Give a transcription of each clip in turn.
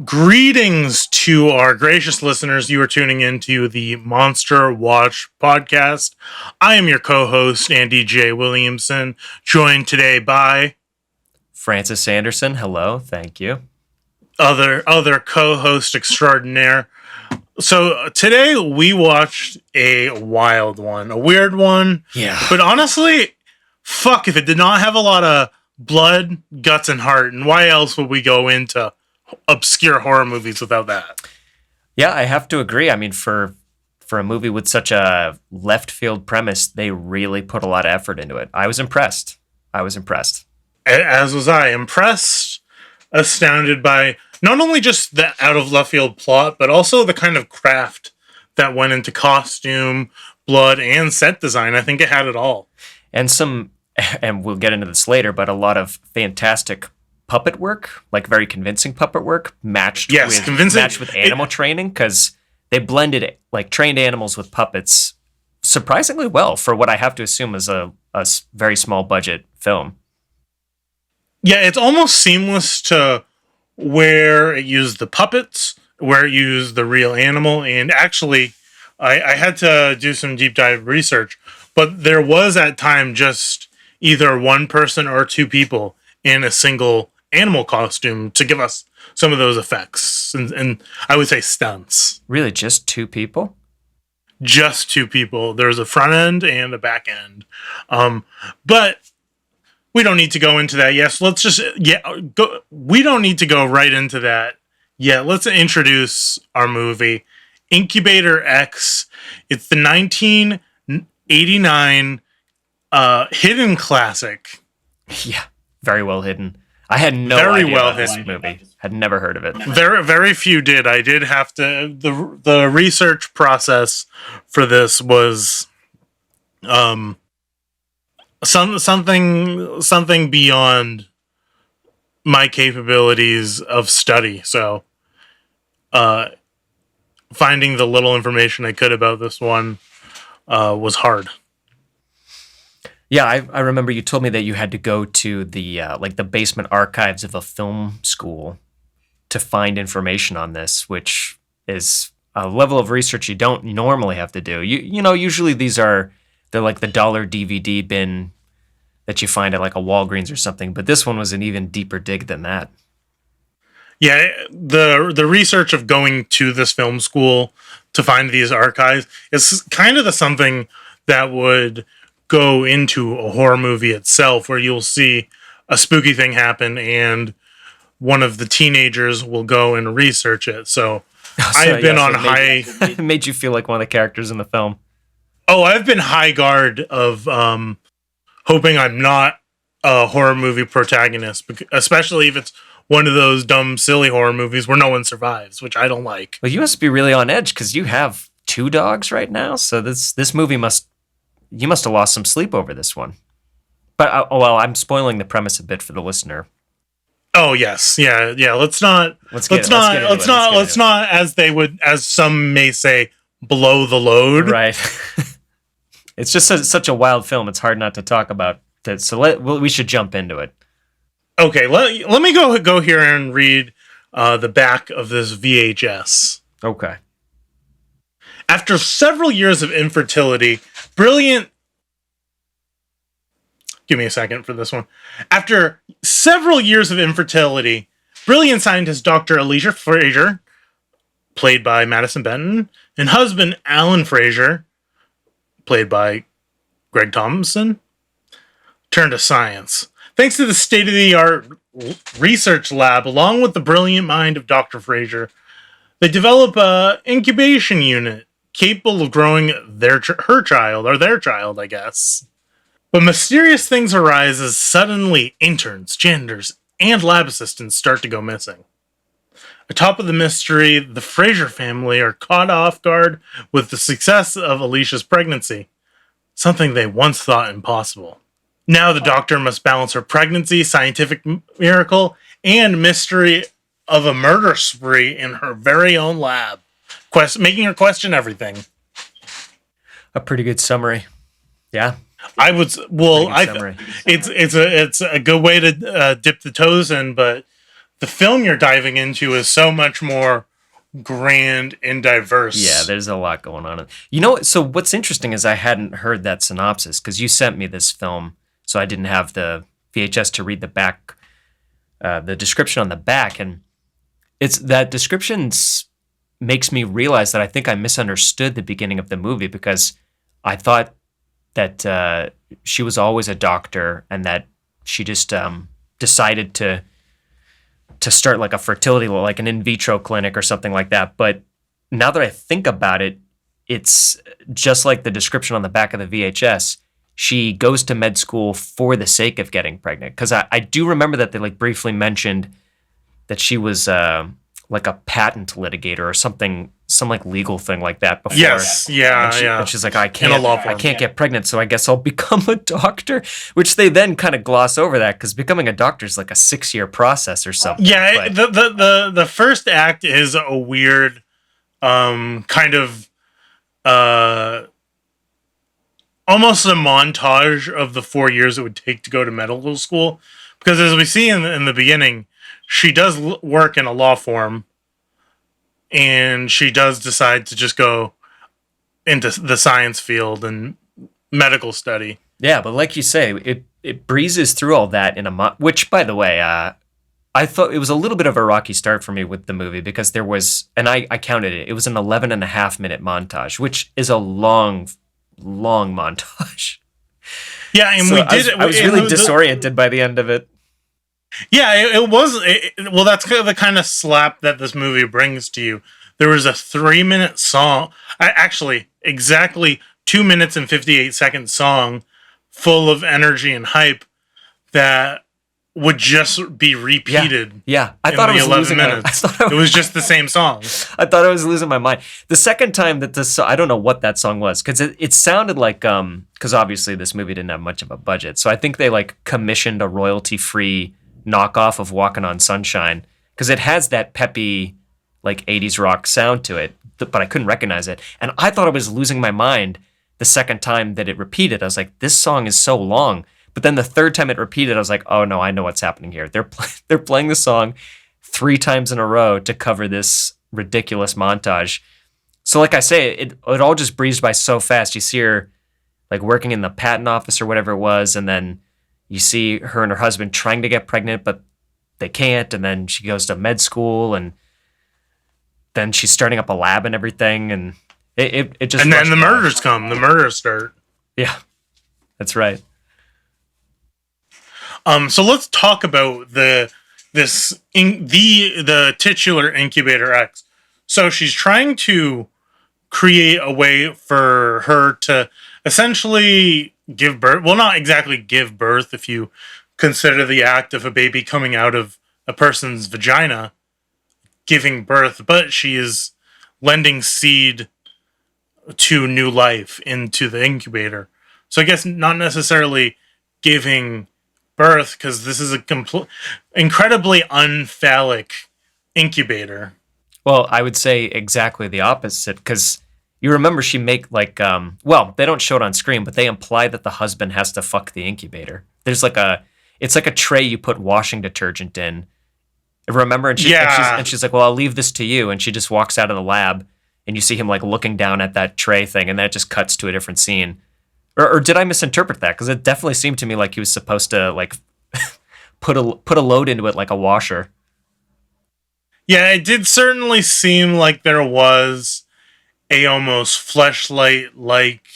Greetings to our gracious listeners. You are tuning into the Monster Watch podcast. I am your co-host, Andy J Williamson, joined today by Francis Anderson. Hello, thank you. Other co-host extraordinaire. So today we watched a wild one, a weird one. Yeah. But honestly, fuck if it did not have a lot of blood, guts, and heart. And why else would we go into obscure horror movies without that? Yeah, I have to agree. I mean, for a movie with such a left field premise, they really put a lot of effort into it. I was impressed. As was I. Impressed, astounded by not only just the out of left field plot, but also the kind of craft that went into costume, blood, and set design. I think it had it all. And we'll get into this later, but a lot of fantastic puppet work, like very convincing puppet work, matched with animal training, because they blended like trained animals with puppets surprisingly well for what I have to assume is a very small budget film. Yeah, it's almost seamless to where it used the puppets, where it used the real animal, and actually, I had to do some deep dive research, but there was at time just either one person or two people in a single animal costume to give us some of those effects, and I would say stunts. Really, just two people? Just two people. There's a front end and a back end. But we don't need to go into that. Yes, let's just go. We don't need to go right into that yet. Let's introduce our movie, Incubator X. It's the 1989 hidden classic. Yeah, very well hidden. I had no idea about this movie. Had never heard of it. Very few did. I did have to. The research process for this was something beyond my capabilities of study. So finding the little information I could about this one was hard. Yeah, I remember you told me that you had to go to the the basement archives of a film school to find information on this, which is a level of research you don't normally have to do. You know, usually they're like the dollar DVD bin that you find at like a Walgreens or something, but this one was an even deeper dig than that. Yeah, the research of going to this film school to find these archives is kind of something that would go into a horror movie itself, where you'll see a spooky thing happen and one of the teenagers will go and research it. So I've been on high... It made you feel like one of the characters in the film. Oh, I've been high guard of hoping I'm not a horror movie protagonist, especially if it's one of those dumb, silly horror movies where no one survives, which I don't like. Well, you must be really on edge because you have two dogs right now, so this movie you must have lost some sleep over this one. But I'm spoiling the premise a bit for the listener. Oh yes, yeah. Let's not as some may say, blow the load. Right. It's just such a wild film. It's hard not to talk about it. So we should jump into it. Okay, let me go here and read the back of this VHS. Okay. After several years of infertility, Give me a second for this one. After several years of infertility, brilliant scientist Dr. Alicia Fraser, played by Madison Benton, and husband Alan Fraser, played by Greg Thompson, turned to science. Thanks to the state-of-the-art research lab, along with the brilliant mind of Dr. Fraser, they develop an incubation unit capable of growing their child, I guess. But mysterious things arise as suddenly interns, janitors, and lab assistants start to go missing. Atop of the mystery, the Fraser family are caught off guard with the success of Alicia's pregnancy, something they once thought impossible. Now the doctor must balance her pregnancy, scientific miracle, and mystery of a murder spree in her very own lab, making her question everything. A pretty good summary. Yeah. I would. Well, it's a good way to dip the toes in, but the film you're diving into is so much more grand and diverse. Yeah, there's a lot going on. You know, so what's interesting is I hadn't heard that synopsis because you sent me this film, so I didn't have the VHS to read the back, the description on the back, and it's that description makes me realize that I think I misunderstood the beginning of the movie because I thought that she was always a doctor and that she just decided to start like a fertility, like an in vitro clinic or something like that. But now that I think about it, it's just like the description on the back of the VHS. She goes to med school for the sake of getting pregnant. Because I do remember that they like briefly mentioned that she was like a patent litigator or something, some like legal thing like that before. Yes, yeah, and she's like, I can't get pregnant, so I guess I'll become a doctor. Which they then kind of gloss over that because becoming a doctor is like a 6-year process or something. Yeah, the first act is a weird kind of almost a montage of the 4 years it would take to go to medical school. Because as we see in the beginning, she does work in a law firm, and she does decide to just go into the science field and medical study. Yeah, but like you say, it breezes through all that in a which, by the way, I thought it was a little bit of a rocky start for me with the movie because there was, and I counted it, it was an 11.5-minute montage, which is a long montage. Yeah, and so I was really disoriented by the end of it. Yeah, it was. Well, that's the kind of slap that this movie brings to you. There was a 3-minute song, actually, exactly 2 minutes and 58-second song, full of energy and hype that would just be repeated. Yeah. I thought I was losing minutes. It was just the same song. I thought I was losing my mind. The second time that this, I don't know what that song was because it sounded like because obviously this movie didn't have much of a budget, so I think they like commissioned a royalty-free knockoff of Walking on Sunshine because it has that peppy like 80s rock sound to it, but I couldn't recognize it, and I thought I was losing my mind the second time that it repeated. I was like, this song is so long. But then the third time it repeated, I was like, oh no, I know what's happening here. They're playing the song 3 times in a row to cover this ridiculous montage. So like I say, it all just breezed by so fast. You see her like working in the patent office or whatever it was, and then you see her and her husband trying to get pregnant, but they can't. And then she goes to med school, and then she's starting up a lab and everything. And it just. And then the murders come. The murders start. Yeah, that's right. So let's talk about the titular incubator X. So she's trying to create a way for her to essentially give birth. Well, not exactly give birth if you consider the act of a baby coming out of a person's vagina, giving birth, but she is lending seed to new life into the incubator. So I guess not necessarily giving birth, because this is a incredibly unphallic incubator. Well, I would say exactly the opposite, because you remember she make like well, they don't show it on screen, but they imply that the husband has to fuck the incubator. There's like it's like a tray you put washing detergent in. Remember? And she's like, well, I'll leave this to you, and she just walks out of the lab, and you see him like looking down at that tray thing, and that just cuts to a different scene. Or did I misinterpret that? Because it definitely seemed to me like he was supposed to like put a load into it like a washer. Yeah, it did certainly seem like there was a almost fleshlight-like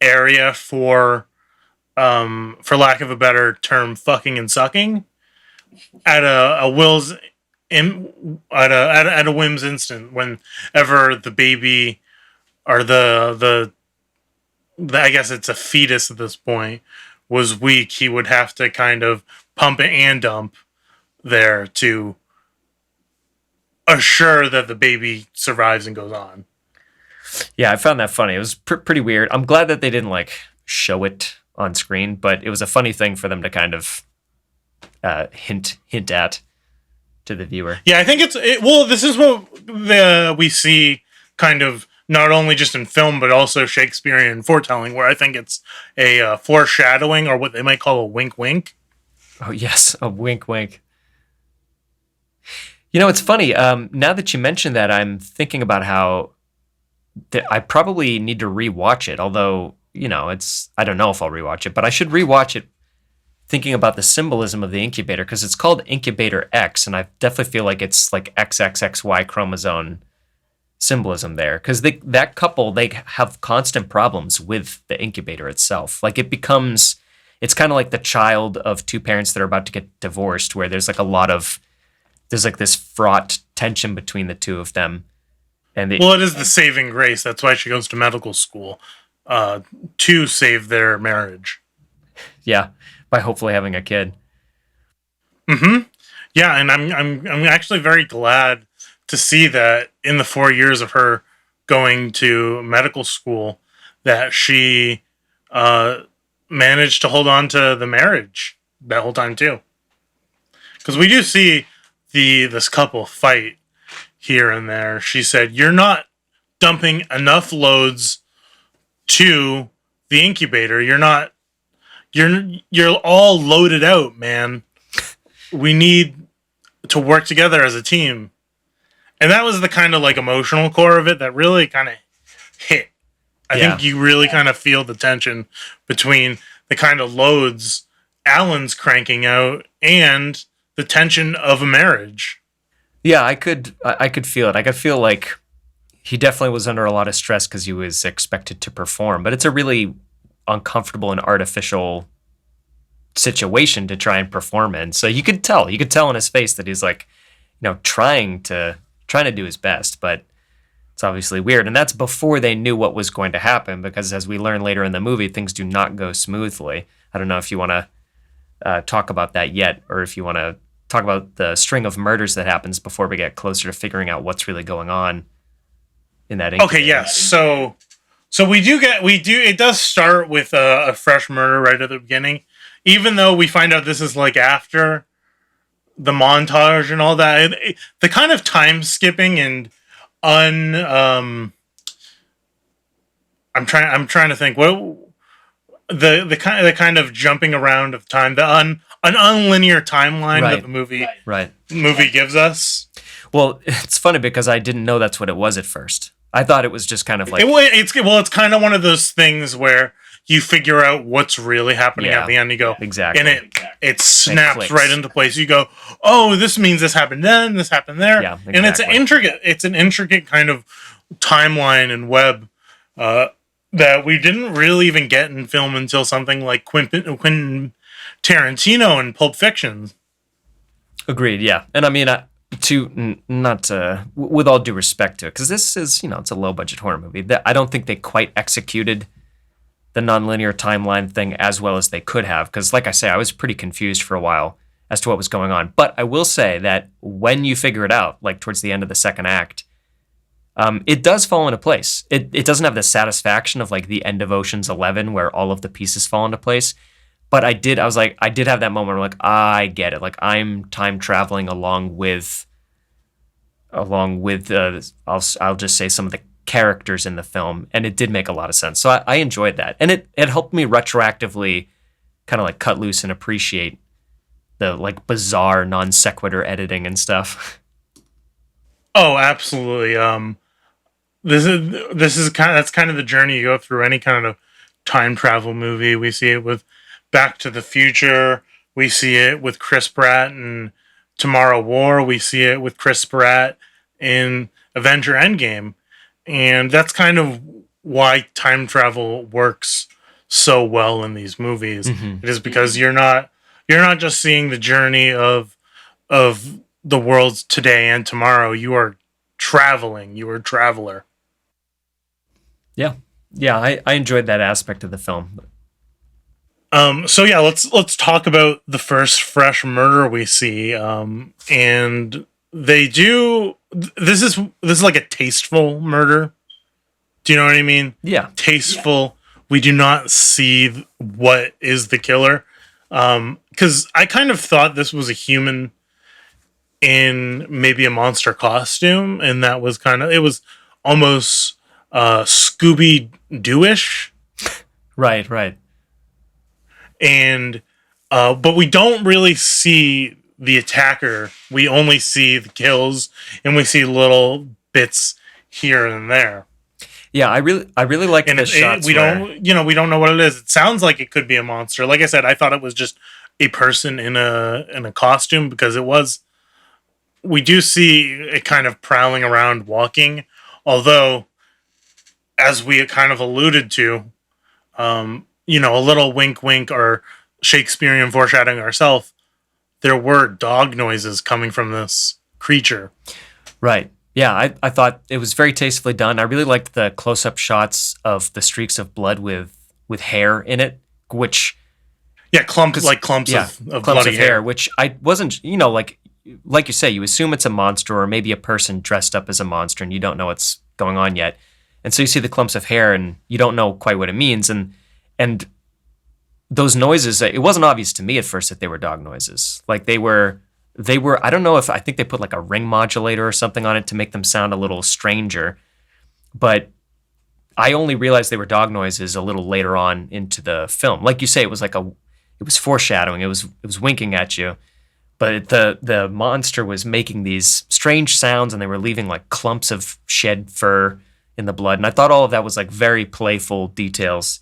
area for lack of a better term, fucking and sucking at a whim's instant. Whenever the baby or the I guess it's a fetus at this point, was weak, he would have to kind of pump and dump there to assure that the baby survives and goes on. Yeah, I found that funny. It was pretty weird. I'm glad that they didn't like show it on screen, but it was a funny thing for them to kind of hint at to the viewer. Yeah, I think this is what we see kind of not only just in film, but also Shakespearean foretelling, where I think it's a foreshadowing, or what they might call a wink wink. Oh, yes, a wink wink. It's funny. Now that you mention that, I'm thinking about how I probably need to rewatch it. Although, I don't know if I'll rewatch it, but I should rewatch it thinking about the symbolism of the incubator because it's called Incubator X, and I definitely feel like it's like XXXY chromosome symbolism there because that couple, they have constant problems with the incubator itself. Like it's kind of like the child of two parents that are about to get divorced, where there's like this fraught tension between the two of them. And well, it is the saving grace. That's why she goes to medical school, to save their marriage. Yeah, by hopefully having a kid. Yeah, and I'm actually very glad to see that in the 4 years of her going to medical school, that she managed to hold on to the marriage that whole time too. Because we do see this couple fight here and there. She said, "You're not dumping enough loads to the incubator. You're all loaded out, man. We need to work together as a team." And that was the kind of like emotional core of it that really kind of hit. I think you really kind of feel the tension between the kind of loads Alan's cranking out and the tension of a marriage. Yeah, I could feel it. I could feel like he definitely was under a lot of stress because he was expected to perform, but it's a really uncomfortable and artificial situation to try and perform in. So you could tell in his face that he's like, trying to do his best, but it's obviously weird. And that's before they knew what was going to happen, because as we learn later in the movie, things do not go smoothly. I don't know if you want to talk about that yet, or if you want to talk about the string of murders that happens before we get closer to figuring out what's really going on in that incubator. Okay, yes. So it does start with a fresh murder right at the beginning, even though we find out this is like after the montage and all that. The kind of time skipping and I'm trying to think what the kind of jumping around of time, an unlinear timeline that the movie gives us. Well, it's funny because I didn't know that's what it was at first. I thought it was just kind of like it's kind of one of those things where you figure out what's really happening at the end. You go exactly, and it snaps right into place. You go, oh, this means this happened then, this happened there, exactly. And it's an intricate kind of timeline and web that we didn't really even get in film until something like Quentin Tarantino and Pulp Fiction. Agreed. Yeah, and I mean, with all due respect to it, because this is it's a low budget horror movie. I don't think they quite executed the nonlinear timeline thing as well as they could have. Because, like I say, I was pretty confused for a while as to what was going on. But I will say that when you figure it out, like towards the end of the second act, it does fall into place. It doesn't have the satisfaction of like the end of Ocean's 11 where all of the pieces fall into place. But I did have that moment where like, I get it. Like I'm time traveling along with I'll just say some of the characters in the film, and it did make a lot of sense. So I enjoyed that. And it helped me retroactively kind of like cut loose and appreciate the like bizarre non sequitur editing and stuff. Oh, absolutely. That's kind of the journey you go through any kind of time travel movie. We see it with Back to the Future. We see it with Chris Pratt in Tomorrow War. We see it with Chris Pratt in Avenger Endgame. And that's kind of why time travel works so well in these movies. Mm-hmm. It is because you're not just seeing the journey of the worlds today and tomorrow. You are traveling. You are a traveler. Yeah. I enjoyed that aspect of the film. So yeah, let's talk about the first fresh murder we see. And they do. This is like a tasteful murder. Do you know what I mean? Yeah. Tasteful. We do not see what is the killer. Because I kind of thought this was a human in maybe a monster costume, and that was it was almost Scooby-Doo-ish. Right. And but we don't really see the attacker, we only see the kills and we see little bits here and there. Yeah, I really like the shots. We don't, we don't know what it is. It sounds like it could be a monster. Like I said, I thought it was just a person in a costume, because it was. We do see it kind of prowling around, walking. Although, as we kind of alluded to, a little wink, wink, or Shakespearean foreshadowing ourselves. There were dog noises coming from this creature. Right. Yeah, I thought it was very tastefully done. I really liked the close-up shots of the streaks of blood with hair in it, which clumps of clumps bloody of hair, which I wasn't, like you say, you assume it's a monster or maybe a person dressed up as a monster and you don't know what's going on yet. And so you see the clumps of hair and you don't know quite what it means. And those noises, it wasn't obvious to me at first that they were dog noises. Like they were, I don't know, I think they put like a ring modulator or something on it to make them sound a little stranger. But I only realized they were dog noises a little later on into the film. Like you say, it was foreshadowing. It was winking at you. But the monster was making these strange sounds and they were leaving like clumps of shed fur in the blood. And I thought all of that was like very playful details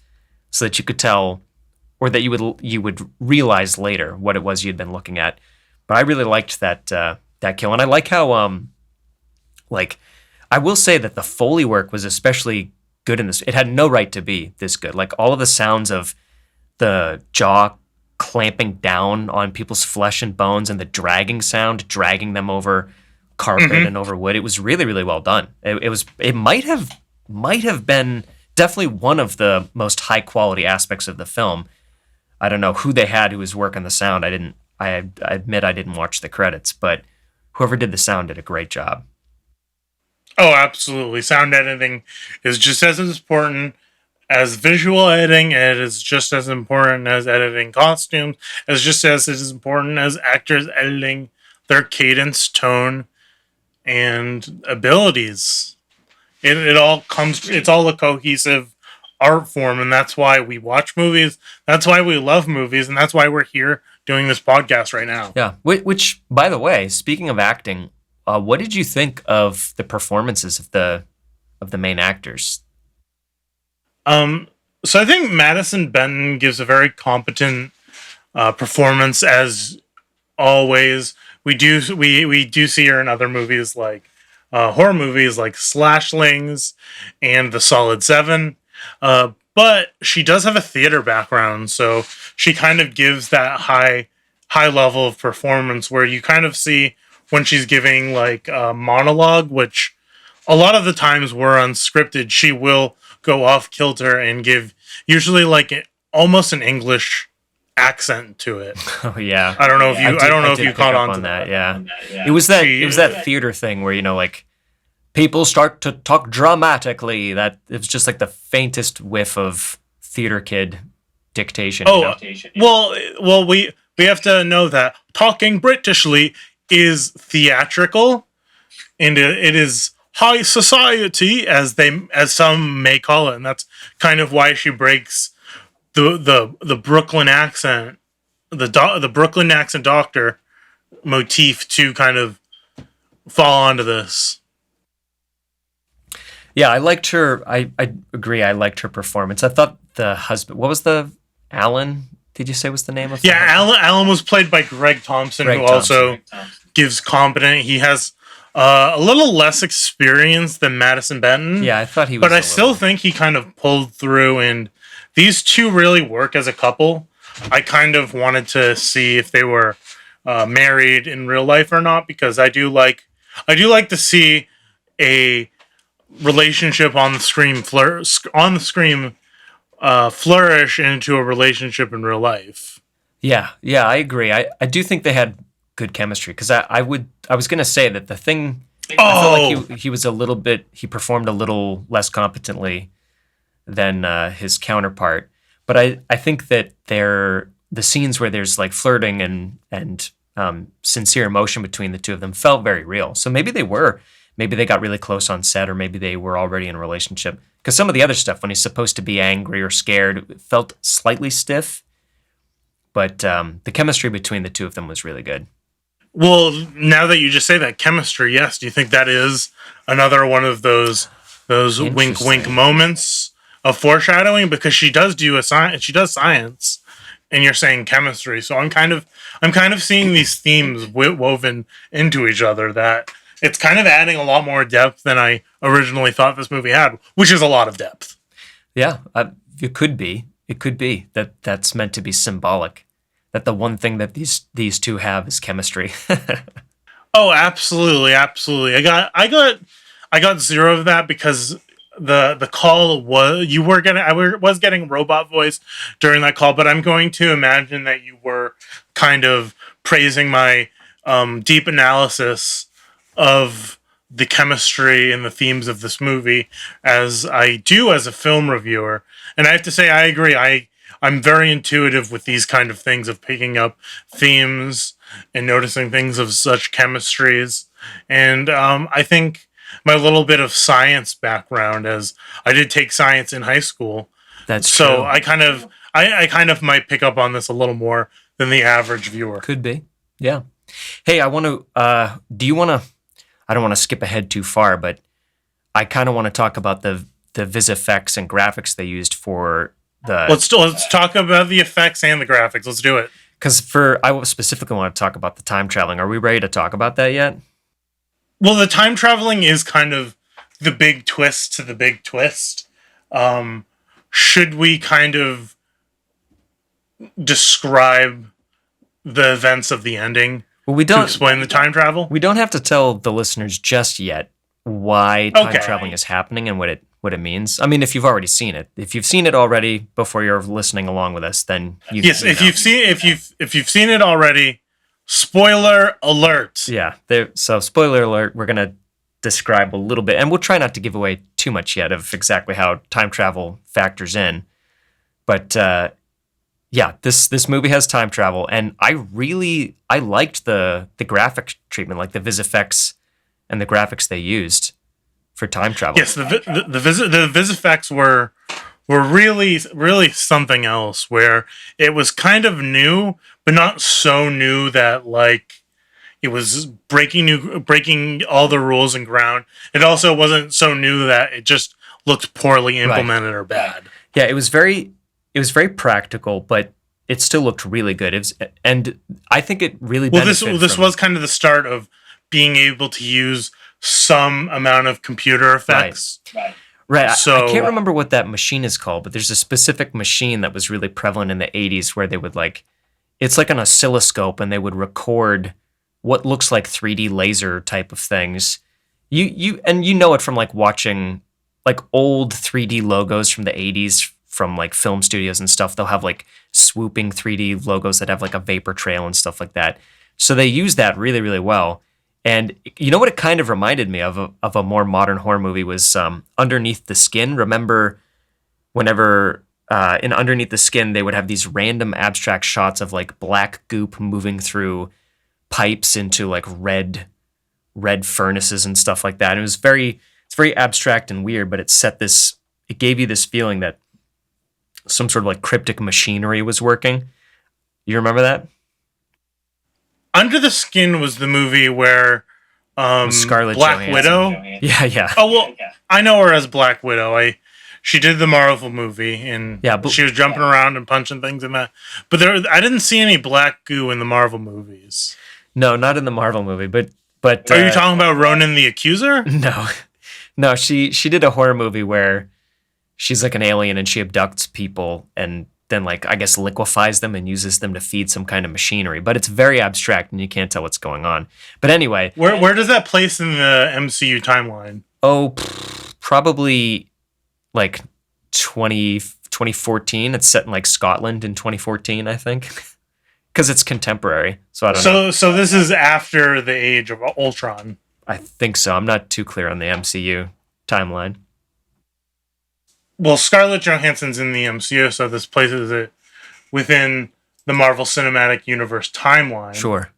so that you could tell, or that you would realize later what it was you'd been looking at. But I really liked that kill. And I like how I will say that the Foley work was especially good in this. It had no right to be this good. Like all of the sounds of the jaw clamping down on people's flesh and bones and the dragging sound, dragging them over carpet and over wood. It was really, really well done. It might have been definitely one of the most high quality aspects of the film. I don't know who they had who was working the sound. I admit I didn't watch the credits, but whoever did the sound did a great job. Oh, absolutely. Sound editing is just as important as visual editing. It is just as important as editing costumes. It's just as important as actors editing their cadence, tone, and abilities. It all comes. It's all a cohesive art form, and that's why we watch movies. That's why we love movies, and that's why we're here doing this podcast right now. Yeah. Which, by the way, speaking of acting, what did you think of the performances of the main actors? So I think Madison Benton gives a very competent performance as always. We do see her in other movies like horror movies like Slashlings and The Solid Seven. But she does have a theater background, so she kind of gives that high level of performance where you kind of see when she's giving like a monologue, which a lot of the times were unscripted. She will go off kilter and give usually like almost an English accent to it. Oh yeah, I don't know if you caught on to that. Yeah, it was that theater thing where like people start to talk dramatically. That it was just like the faintest whiff of theater kid dictation. Oh, well, we have to know that talking Britishly is theatrical, and it is high society, as some may call it, and that's kind of why she breaks the Brooklyn accent, the Brooklyn accent doctor motif to kind of fall onto this. Yeah, I liked her. I agree. I liked her performance. I thought the husband. What was the Alan? Did you say was the name of? Yeah, Alan was played by Greg Thompson, who also gives competent. He has a little less experience than Madison Benton. Yeah, I thought he was. But I still think he kind of pulled through, and these two really work as a couple. I kind of wanted to see if they were married in real life or not, because I do like to see a relationship on the screen flourish into a relationship in real life. Yeah, I agree. I do think they had good chemistry, because I was going to say that the thing, I felt like he performed a little less competently than his counterpart, but I think that the scenes where there's like flirting and sincere emotion between the two of them felt very real. So maybe they got really close on set, or maybe they were already in a relationship. Because some of the other stuff, when he's supposed to be angry or scared, it felt slightly stiff. But the chemistry between the two of them was really good. Well, now that you just say that, chemistry, yes. Do you think that is another one of those wink wink Interesting. moments of foreshadowing? Because she does do a science, she does science, and you're saying chemistry. So I'm kind of seeing these themes woven into each other. That it's kind of adding a lot more depth than I originally thought this movie had, which is a lot of depth. Yeah, it could be. It could be that that's meant to be symbolic. That the one thing that these two have is chemistry. Oh, absolutely, absolutely. I got zero of that because the call was you were getting was getting robot voice during that call, but I'm going to imagine that you were kind of praising my deep analysis of the chemistry and the themes of this movie as I do as a film reviewer. And I have to say I agree. I'm very intuitive with these kind of things of picking up themes and noticing things of such chemistries. And I think my little bit of science background, as I did take science in high school, That's so true. I kind of might pick up on this a little more than the average viewer. Could be. Yeah. Hey, I want to. Do you want to? I don't want to skip ahead too far, but I kind of want to talk about the vis effects and graphics they used for the. Let's talk about the effects and the graphics. Let's do it. Because I specifically want to talk about the time traveling. Are we ready to talk about that yet? Well, the time traveling is kind of the big twist to the big twist. Should we kind of describe the events of the ending Well, we to don't. explain the time travel? We don't have to tell the listeners just yet why time Okay. traveling is happening and what it means. I mean, if you've already seen it, if you've seen it already before you're listening along with us, then Yes, you if know. you've seen it already, spoiler alert. Yeah. So, spoiler alert, we're going to describe a little bit, and we'll try not to give away too much yet of exactly how time travel factors in. But yeah, this movie has time travel, and I liked the graphic treatment, like the vis effects and the graphics they used for time travel. Yes, the vis effects were really something else. Where it was kind of new, but not so new that like it was breaking all the rules and ground. It also wasn't so new that it just looked poorly implemented or bad. Yeah, it was very practical, but it still looked really good. And I think it really Well, benefited this from was kind of the start of being able to use some amount of computer effects. right. So I can't remember what that machine is called, but there's a specific machine that was really prevalent in the 80s where they would it's like an oscilloscope and they would record what looks like 3D laser type of things. You know it from like watching like old 3D logos from the 80s from like film studios and stuff. They'll have like swooping 3D logos that have like a vapor trail and stuff like that. So they use that really, really well. And you know what it kind of reminded me of a more modern horror movie was Underneath the Skin. Remember whenever in Underneath the Skin they would have these random abstract shots of like black goop moving through pipes into like red furnaces and stuff like that. And it's very abstract and weird, but it gave you this feeling that some sort of like cryptic machinery was working. You remember that? Under the Skin was the movie where Scarlett Black Johansson. Widow. Yeah. Oh well, I know her as Black Widow. She did the Marvel movie, and Yeah, but- she was jumping around and punching things in that. But I didn't see any black goo in the Marvel movies. No, not in the Marvel movie, but Are you talking about Ronan the Accuser? no. She did a horror movie where she's like an alien and she abducts people and then like I guess liquefies them and uses them to feed some kind of machinery. But it's very abstract and you can't tell what's going on. But anyway, Where does that place in the MCU timeline? probably like 2014. It's set in like Scotland in 2014, I think. Because it's contemporary, so I don't know. So this is after the Age of Ultron. I think so. I'm not too clear on the MCU timeline. Well, Scarlett Johansson's in the MCU, so this places it within the Marvel Cinematic Universe timeline. Sure.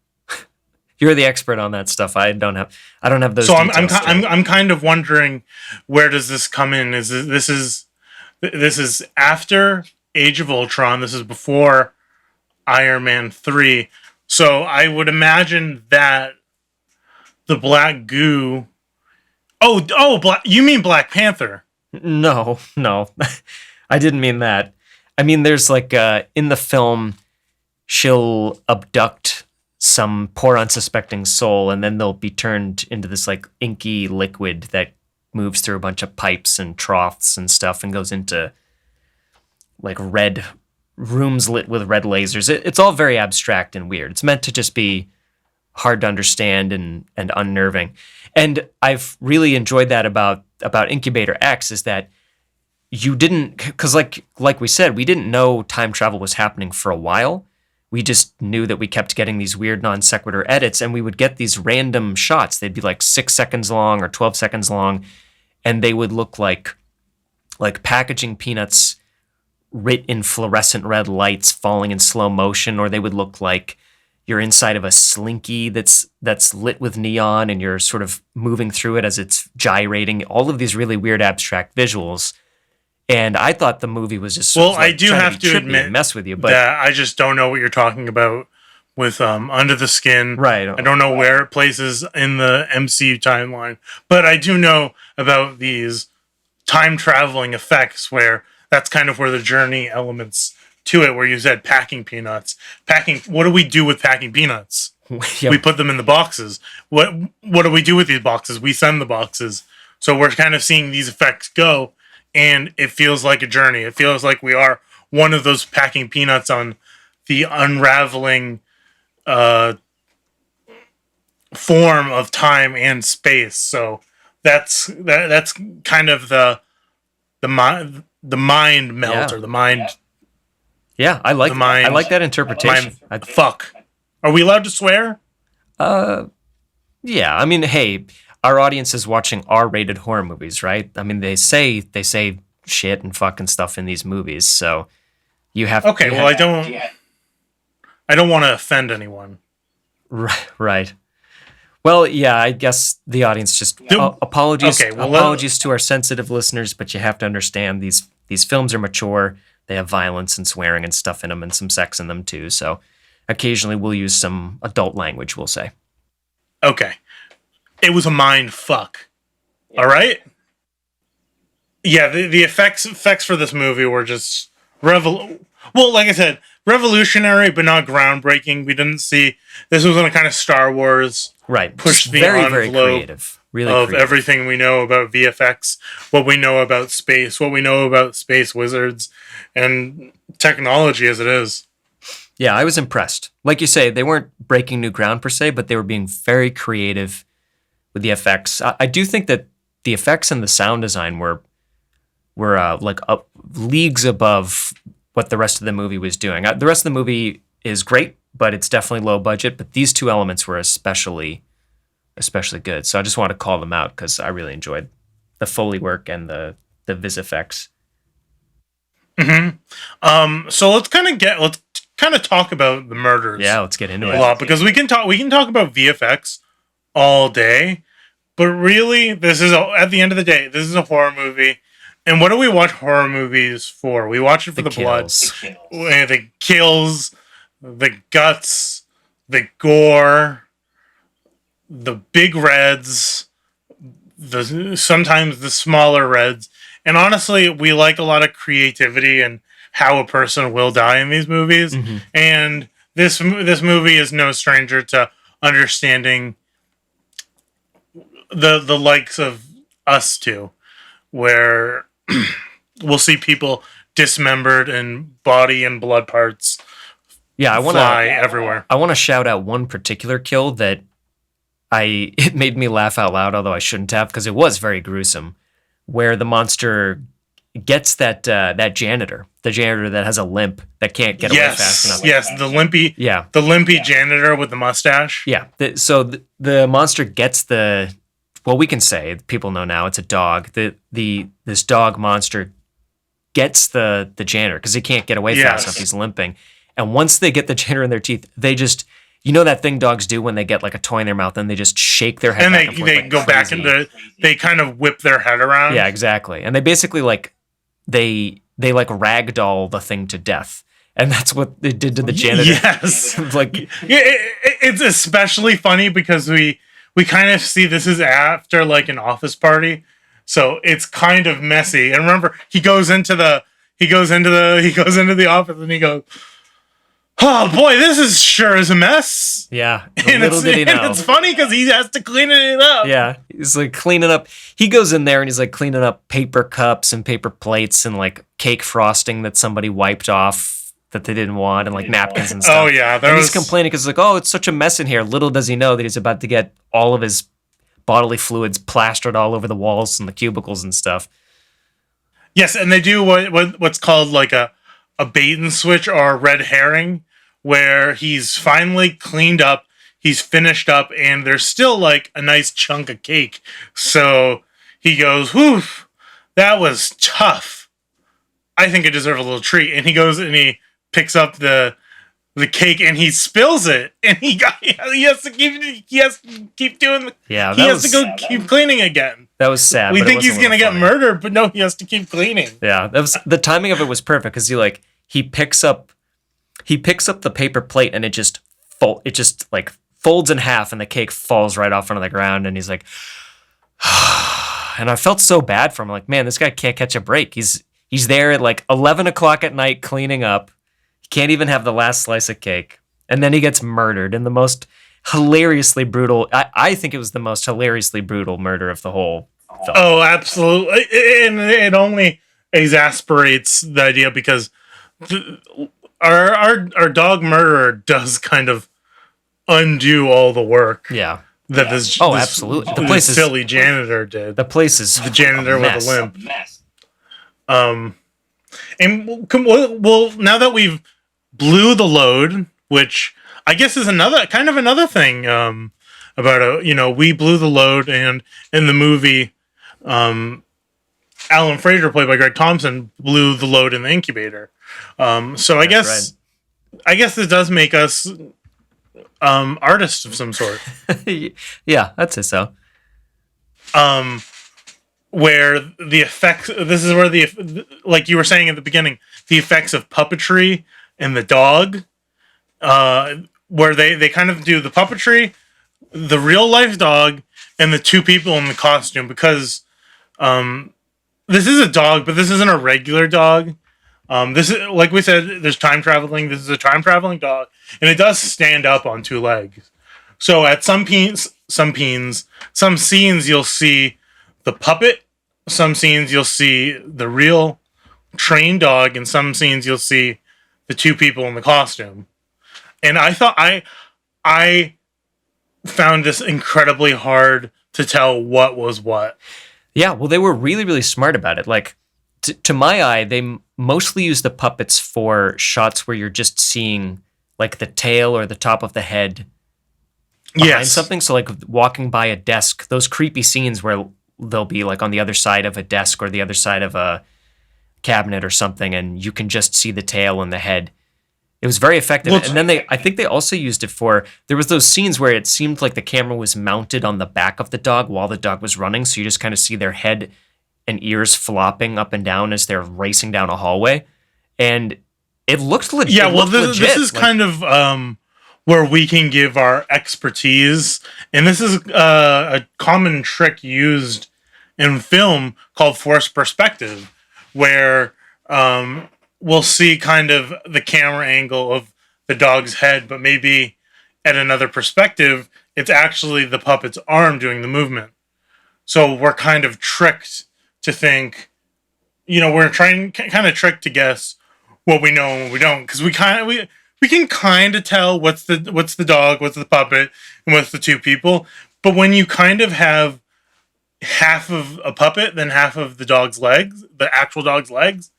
You're the expert on that stuff. I don't have those. So details I'm kind of wondering, where does this come in? This is after Age of Ultron. This is before Iron Man 3. So I would imagine that the black goo. You mean Black Panther? No, no, I didn't mean that. I mean, there's like in the film, she'll abduct some poor unsuspecting soul, and then they'll be turned into this like inky liquid that moves through a bunch of pipes and troughs and stuff, and goes into like red rooms lit with red lasers. It's all very abstract and weird. It's meant to just be hard to understand and unnerving. And I've really enjoyed that about Incubator X, is that you didn't, because like we said, we didn't know time travel was happening for a while. We just knew that we kept getting these weird non sequitur edits, and we would get these random shots. They'd be like 6 seconds long or 12 seconds long, and they would look like packaging peanuts writ in fluorescent red lights falling in slow motion, or they would look like you're inside of a slinky that's lit with neon and you're sort of moving through it as it's gyrating. All of these really weird abstract visuals. And I thought the movie was just I do have to admit mess with you, but that I just don't know what you're talking about with Under the Skin. Right. I don't know where it places in the MCU timeline, but I do know about these time traveling effects where that's kind of where the journey elements to it, where you said packing peanuts. What do we do with packing peanuts? Yep. We put them in the boxes. What do we do with these boxes? We send the boxes. So we're kind of seeing these effects go, and it feels like a journey. It feels like we are one of those packing peanuts on the unraveling form of time and space. So that's kind of the mind melt, or the mind. Yeah, I like that interpretation. Fuck. Are we allowed to swear? Yeah. I mean, hey, our audience is watching R-rated horror movies, right? I mean, they say shit and fucking stuff in these movies, so you have. Okay, I don't want to offend anyone. Right. Well, yeah, I guess the audience just apologies. Okay, apologies to our sensitive listeners, but you have to understand these films are mature. They have violence and swearing and stuff in them, and some sex in them too. So occasionally we'll use some adult language, we'll say. Okay. It was a mind fuck. Yeah. All right? Yeah, the effects for this movie were just like I said, revolutionary but not groundbreaking. We didn't see this was a kind of Star Wars. Right. Push the very, envelope very creative. Really of creative. Everything we know about VFX, what we know about space, what we know about space wizards, and technology as it is. Yeah, I was impressed. Like you say, they weren't breaking new ground per se, but they were being very creative with the effects. I do think that the effects and the sound design were leagues above what the rest of the movie was doing. The rest of the movie is great, but it's definitely low budget. But these two elements were especially good. So I just want to call them out because I really enjoyed the Foley work and the vis effects. Mm-hmm. So let's kind of talk about the murders. Yeah, let's get into it a lot, because we can talk about VFX all day, but really at the end of the day, this is a horror movie. And what do we watch horror movies for? We watch it for the blood, the kills, the guts, the gore, the big reds, sometimes the smaller reds. And honestly, we like a lot of creativity and how a person will die in these movies. Mm-hmm. And this movie is no stranger to understanding the likes of us two, where we'll see people dismembered and body and blood parts fly everywhere. I want to shout out one particular kill that it made me laugh out loud, although I shouldn't have, because it was very gruesome, where the monster gets that janitor, the janitor that has a limp that can't get away fast enough. Yes, the limpy janitor with the mustache. Yeah, so the monster gets we can say, people know now, it's a dog. This dog monster gets the janitor because he can't get away fast enough. He's limping. And once they get the janitor in their teeth, they just, you know that thing dogs do when they get like a toy in their mouth and they just shake their head and back and forth, they go crazy. Back into, they kind of whip their head around. Yeah, exactly. And they basically they ragdoll the thing to death. And that's what they did to the janitor. Yes. Like, It's especially funny because we kind of see this is after like an office party, so it's kind of messy. And remember, he goes into the office and he goes, "Oh boy, this is sure is a mess." yeah. And Little did he know. it's funny because he has to clean it up. Yeah, he's like cleaning up. He goes in there and he's like cleaning up paper cups and paper plates and like cake frosting that somebody wiped off that they didn't want, and like napkins and stuff. Oh yeah, and he's complaining because like, oh, it's such a mess in here. Little does he know that he's about to get all of his bodily fluids plastered all over the walls and the cubicles and stuff. Yes, and they do what's called like a bait and switch or a red herring, where he's finally cleaned up, he's finished up, and there's still like a nice chunk of cake. So he goes, "Whew, that was tough. I think I deserve a little treat." And he goes and he picks up the cake and he spills it, and he has to keep doing. Yeah, he has to go keep cleaning again. That was sad. We but think he's gonna get murdered, but no, he has to keep cleaning. Yeah, that was the timing of it was perfect because he picks up the paper plate and it just like folds in half and the cake falls right off onto the ground, and he's like, and I felt so bad for him. Like, man, this guy can't catch a break. He's there at like 11 o'clock at night cleaning up. He can't even have the last slice of cake, and then he gets murdered in the most hilariously brutal. I think it was the most hilariously brutal murder of the whole film. Oh, absolutely. And it only exasperates the idea because our dog murderer does kind of undo all the work. Yeah. That this absolutely. The place silly janitor did. The place is the janitor with a limp. And now that we've blew the load, which I guess is another thing about we blew the load, and in the movie, Alan Fraser, played by Greg Thompson, blew the load in the incubator. So I guess this does make us artists of some sort. Yeah, I'd say so. Where the effects, this is where like you were saying at the beginning, the effects of puppetry and the dog, where they kind of do the puppetry, the real life dog, and the two people in the costume, because this is a dog, but this isn't a regular dog. This is, like we said, there's time traveling. This is a time traveling dog, and it does stand up on two legs. So at some scenes you'll see the puppet, some scenes you'll see the real trained dog, and some scenes you'll see the two people in the costume. And I thought I found this incredibly hard to tell what was what. Yeah, well, they were really, really smart about it. Like, to my eye, they mostly use the puppets for shots where you're just seeing like the tail or the top of the head behind something. So like walking by a desk, those creepy scenes where they'll be like on the other side of a desk or the other side of a cabinet or something, and you can just see the tail and the head. It was very effective. Well, and then I think they also used it for, there was those scenes where it seemed like the camera was mounted on the back of the dog while the dog was running. So you just kind of see their head and ears flopping up and down as they're racing down a hallway. And it looked legit. Yeah, well, this is like, kind of where we can give our expertise. And this is a common trick used in film called forced perspective, where we'll see kind of the camera angle of the dog's head, but maybe at another perspective, it's actually the puppet's arm doing the movement. So we're kind of tricked to think, we're trying kind of tricked to guess what we know and what we don't, because we can kind of tell what's the dog, what's the puppet, and what's the two people. But when you kind of have half of a puppet, then half of the dog's legs, the actual dog's legs,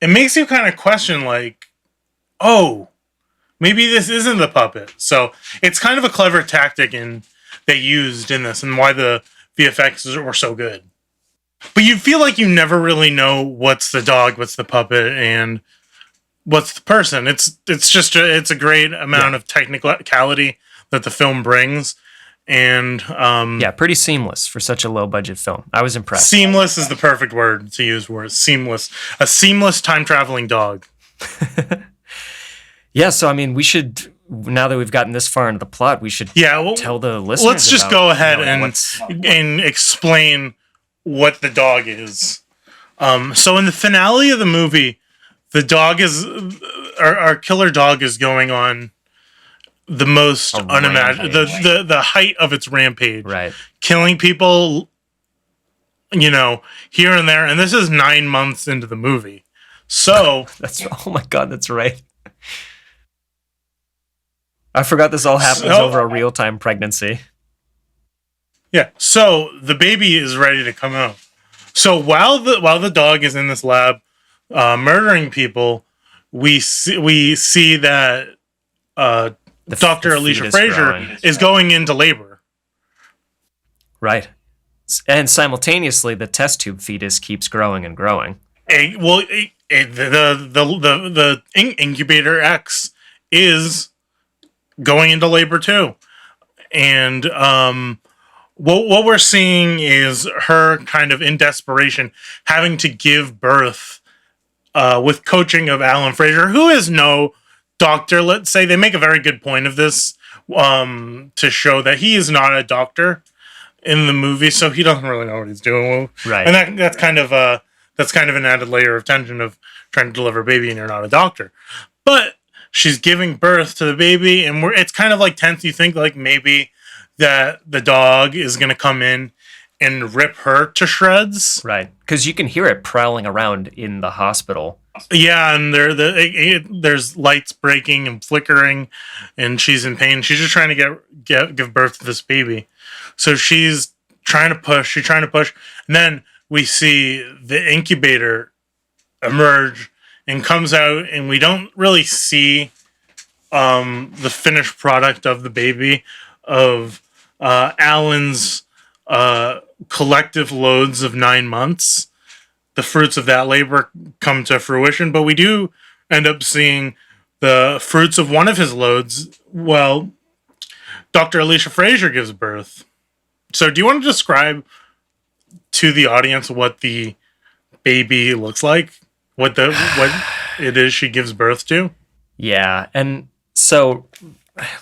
it makes you kind of question, like, oh, maybe this isn't the puppet. So it's kind of a clever tactic they used in this, and why the VFX were so good. But you feel like you never really know what's the dog, what's the puppet, and what's the person. It's a great amount of technicality that the film brings. And pretty seamless for such a low budget film. I was impressed. Seamless is the perfect word to use. Seamless, a seamless time traveling dog. Yeah, so I mean, we should, now that we've gotten this far into the plot, we should Yeah, well, tell the listeners. let's just go ahead what's and explain what the dog is. So in the finale of the movie, the dog is our killer dog is going on the most unimaginable, the height of its rampage, right, killing people, here and there, and this is 9 months into the movie. So oh my god, that's right. I forgot this all happens over a real-time pregnancy. Yeah, so the baby is ready to come out. So while the dog is in this lab murdering people, we see that Dr. Alicia Fraser is going into labor. Right. And simultaneously, the test tube fetus keeps growing and growing. The incubator X is going into labor too, and what we're seeing is her kind of in desperation having to give birth with coaching of Alan Fraser, who is no doctor. Let's say they make a very good point of this to show that he is not a doctor in the movie, so he doesn't really know what he's doing. Right, and that's kind of an added layer of tension of trying to deliver a baby and you're not a doctor. But she's giving birth to the baby, and it's kind of like tense. You think like maybe that the dog is going to come in and rip her to shreds. Right, because you can hear it prowling around in the hospital. Yeah, and there's lights breaking and flickering, and she's in pain. She's just trying to give birth to this baby. So she's trying to push. And then we see the incubator emerge and comes out, and we don't really see the finished product of the baby, of Alan's collective loads of 9 months. The fruits of that labor come to fruition, but we do end up seeing the fruits of one of his loads. Well, Dr. Alicia Fraser gives birth. So do you want to describe to the audience what the baby looks like? What it is she gives birth to? Yeah, and so,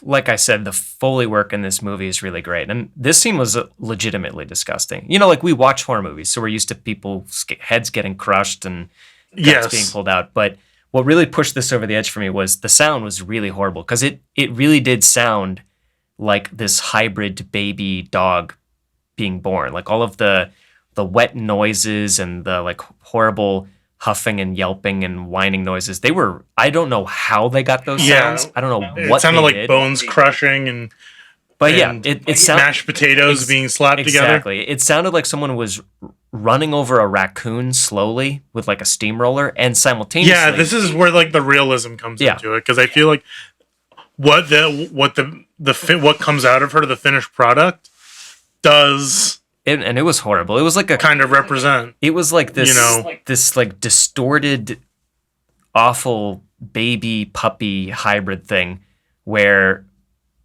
like I said, the Foley work in this movie is really great. And this scene was legitimately disgusting. Like we watch horror movies, so we're used to people's heads getting crushed and guts being pulled out. But what really pushed this over the edge for me was the sound was really horrible, because it really did sound like this hybrid baby dog being born. Like all of the wet noises and the like horrible huffing and yelping and whining noises. I don't know how they got those sounds. I don't know what it sounded they like did. Bones crushing But it sounded mashed potatoes being slapped together. Exactly. It sounded like someone was running over a raccoon slowly with like a steamroller, and simultaneously. Yeah, this is where like the realism comes into it, because I feel like what comes out of her, the finished product, does. And it was horrible. It was like a kind of represent. It was like this, this like distorted, awful baby puppy hybrid thing, where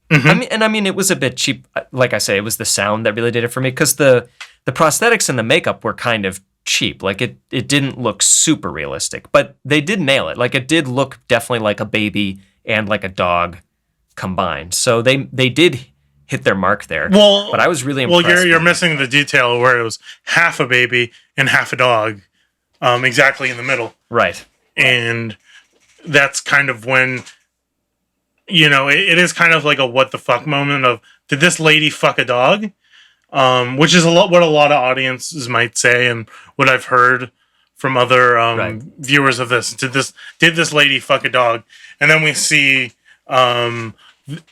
I mean, it was a bit cheap. Like I say, it was the sound that really did it for me, because the prosthetics and the makeup were kind of cheap. Like it didn't look super realistic, but they did nail it. Like it did look definitely like a baby and like a dog combined. So they did hit their mark there. Well, but I was really impressed. Well, you're missing the detail where it was half a baby and half a dog, exactly in the middle. Right. And that's kind of when, it is kind of like a what the fuck moment of, did this lady fuck a dog? Which is what a lot of audiences might say, and what I've heard from other viewers of this. Did this lady fuck a dog? And then we see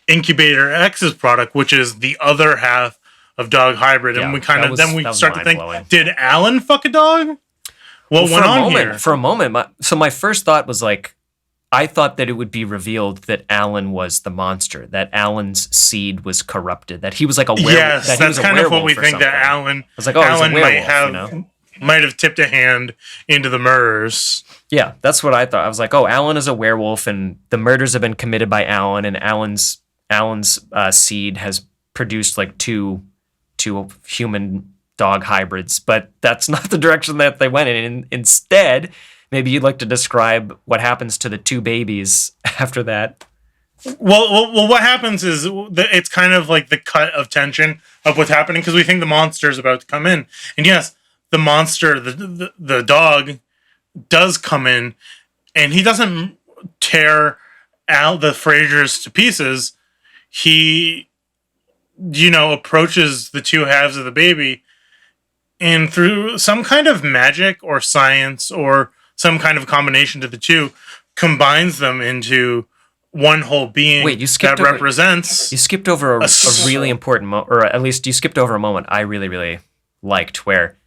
Incubator X's product, which is the other half of dog hybrid, and we start to think, did Alan fuck a dog? What went on here? For a moment, my first thought was like, I thought that it would be revealed that Alan was the monster, that Alan's seed was corrupted, that he was like a werewolf. Yes, that's kind of what we think, that Alan. I was like, Alan might have tipped a hand into the murders. Yeah, that's what I thought. I was like, oh, Alan is a werewolf, and the murders have been committed by Alan, and Alan's seed has produced like two human dog hybrids. But that's not the direction that they went in. And instead, Maybe you'd like to describe what happens to the two babies after that. Well, what happens is it's kind of like the cut of tension of what's happening because we think the monster is about to come in, and yes, the monster, the dog, does come in, and he doesn't tear out the Frasers to pieces. He, approaches the two halves of the baby, and through some kind of magic or science or some kind of combination to the two, combines them into one whole being. Wait, you skipped that over, represents. You skipped over a really important moment, or at least you skipped over a moment I really, really liked, where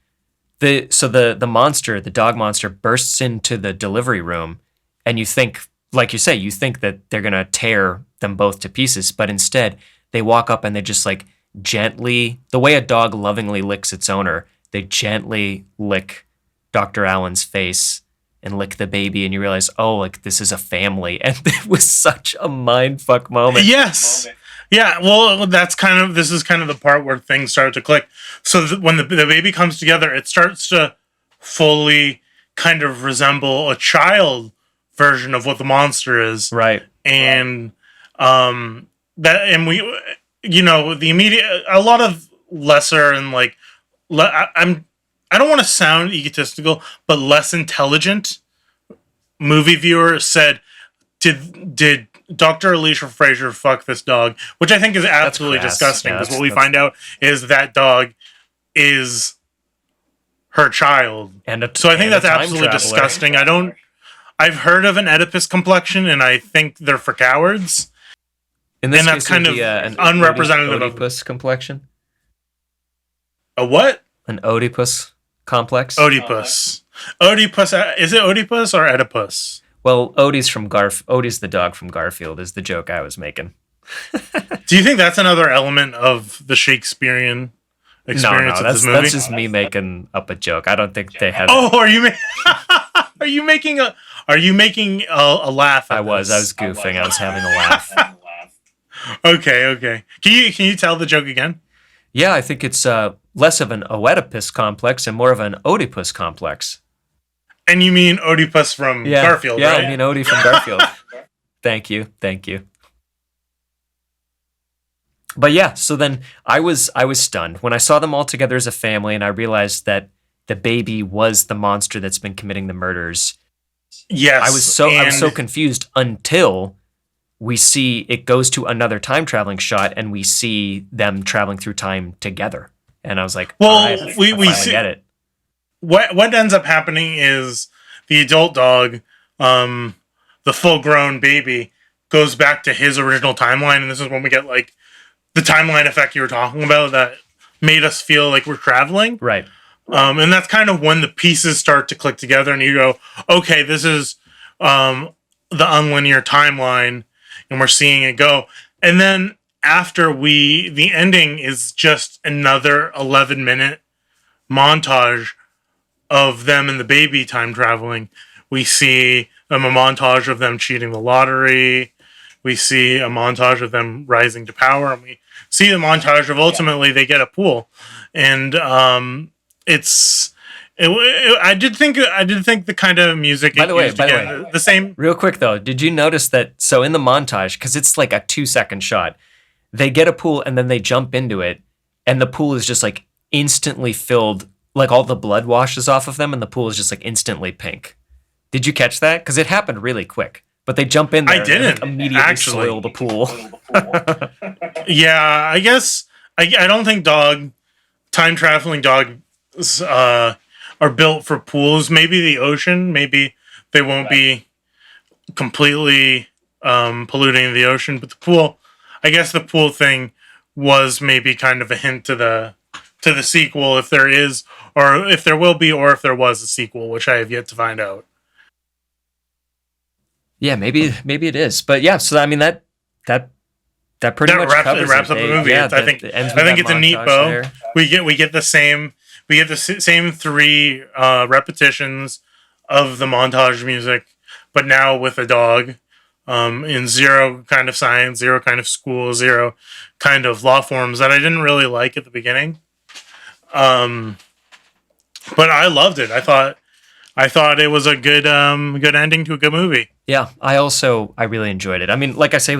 the monster, the dog monster, bursts into the delivery room, and you think, like you say, you think that they're gonna tear them both to pieces, but instead they walk up and they just like gently, the way a dog lovingly licks its owner, they gently lick Dr. Allen's face and lick the baby, and you realize, oh, like this is a family, and it was such a mindfuck moment. Yes. Yeah, well, this is kind of the part where things start to click. So when the baby comes together, it starts to fully kind of resemble a child version of what the monster is. Right. And the immediate, a lot of lesser and like, I don't want to sound egotistical, but less intelligent movie viewer said, did Dr. Alicia Fraser fuck this dog? Which I think is absolutely disgusting, because what we find out is that dog is her child. So I think that's absolutely disgusting. I've heard of an Oedipus complexion, and I think they're for cowards. In this and that's kind of an unrepresentative Oedipus complexion. A what? An Oedipus complex. Oedipus. Oedipus. Is it Oedipus or Oedipus? Well, Odie's the dog from Garfield is the joke I was making. Do you think that's another element of the Shakespearean experience of this movie? That's just me making up a joke. I don't think they have. Oh, are you making a laugh? I was goofing. I was having a laugh. Okay. Can you tell the joke again? Yeah, I think it's less of an Oedipus complex and more of an Oedipus complex. And you mean Oedipus from Garfield, yeah, right? Yeah, I mean Odie from Garfield. Thank you. But yeah, so then I was stunned when I saw them all together as a family, and I realized that the baby was the monster that's been committing the murders. Yes, I was so confused until we see it goes to another time traveling shot, and we see them traveling through time together. And I was like, well, all right, we get it. What ends up happening is the adult dog, the full-grown baby, goes back to his original timeline, and this is when we get like the timeline effect you were talking about that made us feel like we're traveling. Right. And that's kind of when the pieces start to click together, and you go, okay, this is the unlinear timeline, and we're seeing it go. And then after the ending is just another 11-minute montage of them and the baby time traveling. We see a montage of them cheating the lottery. We see a montage of them rising to power, and we see the montage of ultimately they get a pool. And I did think the kind of music. By the way, the same. Real quick though, did you notice that? So in the montage, because it's like a 2-second shot, they get a pool and then they jump into it, and the pool is just like instantly filled. Like all the blood washes off of them, and the pool is just like instantly pink. Did you catch that? Because it happened really quick. But they jump in there and like, immediately soil the pool. Yeah, I guess I don't think time traveling dogs are built for pools. Maybe the ocean. Maybe they won't be completely polluting the ocean. But the pool, I guess the pool thing was maybe kind of a hint to the sequel, if there is, or if there will be, or if there was a sequel, which I have yet to find out. Yeah, maybe it is, but yeah. So I mean that pretty much wraps up the movie. Yeah, I think it's a neat bow. There. We get the same 3 repetitions of the montage music, but now with a dog. In zero kind of science, zero kind of school, zero kind of law forms that I didn't really like at the beginning. But I loved it. I thought I thought it was a good ending to a good movie. Yeah, I really enjoyed it. I mean, like I say,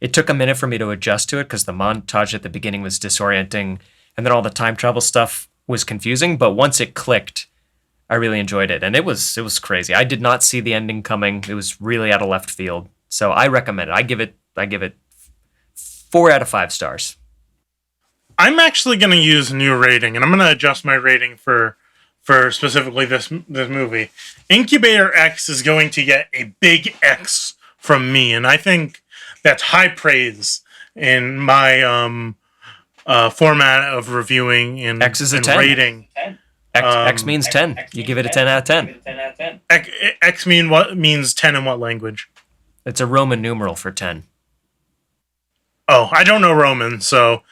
it took a minute for me to adjust to it because the montage at the beginning was disorienting, and then all the time travel stuff was confusing. But once it clicked, I really enjoyed it, and it was crazy. I did not see the ending coming. It was really out of left field. So I recommend it. I give it 4 out of 5 stars. I'm actually going to use a new rating, and I'm going to adjust my rating for specifically this movie. Incubator X is going to get a big X from me, and I think that's high praise in my format of reviewing and X is a and 10. rating. X means 10. You give it a 10 out of 10. X means 10 in what language? It's a Roman numeral for 10. Oh, I don't know Roman, so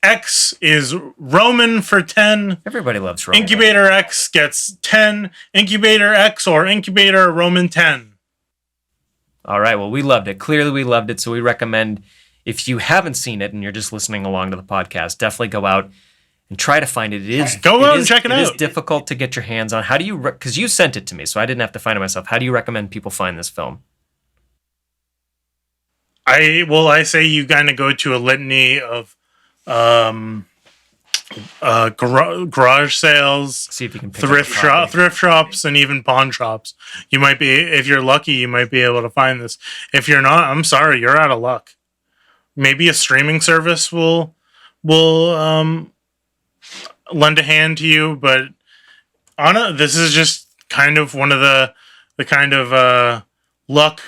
X is Roman for 10. Everybody loves Roman. Incubator X gets 10. Incubator X or Incubator Roman 10. All right, well, we loved it. Clearly, we loved it, so we recommend, if you haven't seen it and you're just listening along to the podcast, definitely go out and try to find it. Go out and check it out. It is difficult to get your hands on. How do you, because you sent it to me, so I didn't have to find it myself. How do you recommend people find this film? I say you kind of go to a litany of garage sales, See if you can pick thrift up thrift shops, and even pawn shops. You might be, if you're lucky, you might be able to find this. If you're not, I'm sorry, you're out of luck. Maybe a streaming service will lend a hand to you, but this is just kind of one of the kind of luck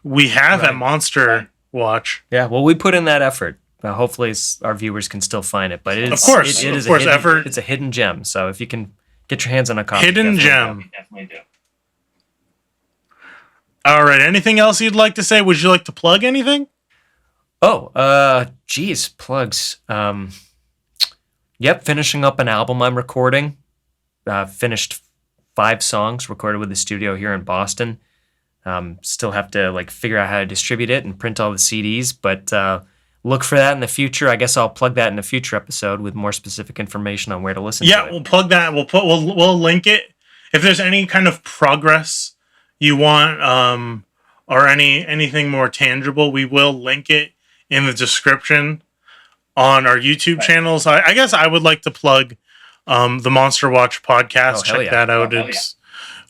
we have at Monster Watch. Yeah, well, we put in that effort. Hopefully, our viewers can still find it. But it is, effort. It's a hidden gem. So if you can get your hands on a copy, hidden gem. Definitely do. All right. Anything else you'd like to say? Would you like to plug anything? Oh, geez, plugs. Yep, finishing up an album I'm recording. Finished 5 songs recorded with the studio here in Boston. Still have to figure out how to distribute it and print all the CDs, but look for that in the future. I guess I'll plug that in a future episode with more specific information on where to listen to it. Yeah, we'll plug that. We'll link it. If there's any kind of progress you want, or anything more tangible, we will link it in the description on our YouTube channels. I guess I would like to plug the Monster Watch podcast. Check that out. It's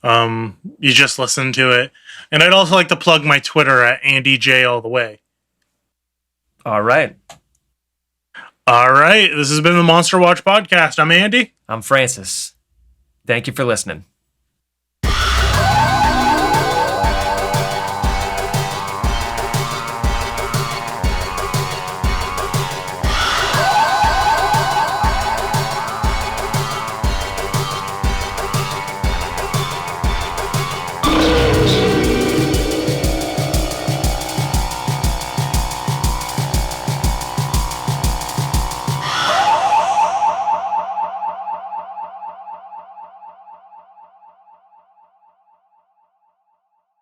you just listen to it. And I'd also like to plug my Twitter at AndyJ all the way. All right. This has been the Monster Watch podcast. I'm Andy. I'm Francis. Thank you for listening.